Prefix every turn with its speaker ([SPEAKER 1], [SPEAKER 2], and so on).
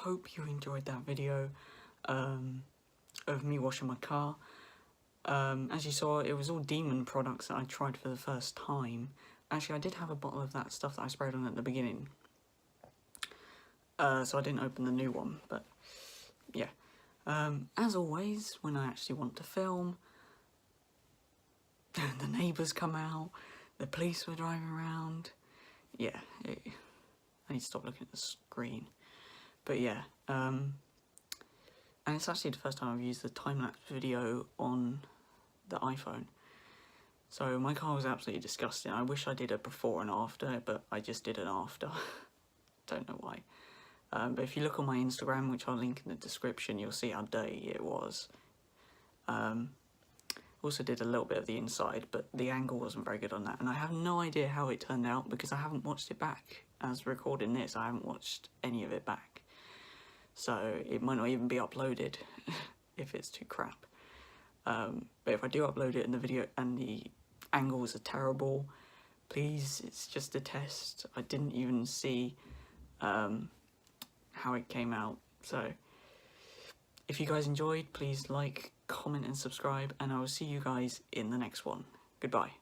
[SPEAKER 1] hope you enjoyed that video of me washing my car. As you saw, it was all Demon products that I tried for the first time. Actually, I did have a bottle of that stuff that I sprayed on at the beginning, so I didn't open the new one, but yeah. As always, when I actually want to film, the neighbours come out, the police were driving around. Yeah, I need to stop looking at the screen. But yeah, and it's actually the first time I've used the time-lapse video on the iPhone. So my car was absolutely disgusting. I wish I did a before and after, but I just did an after. Don't know why. But if you look on my Instagram, which I'll link in the description, you'll see how dirty it was. Also did a little bit of the inside, but the angle wasn't very good on that, and I have no idea how it turned out because I haven't watched it back. As recording this, I haven't watched any of it back, so it might not even be uploaded if it's too crap. But if I do upload it in the video and the angles are terrible, please, it's just a test. I didn't even see how it came out. So if you guys enjoyed, please like, comment and subscribe, and I will see you guys in the next one. Goodbye.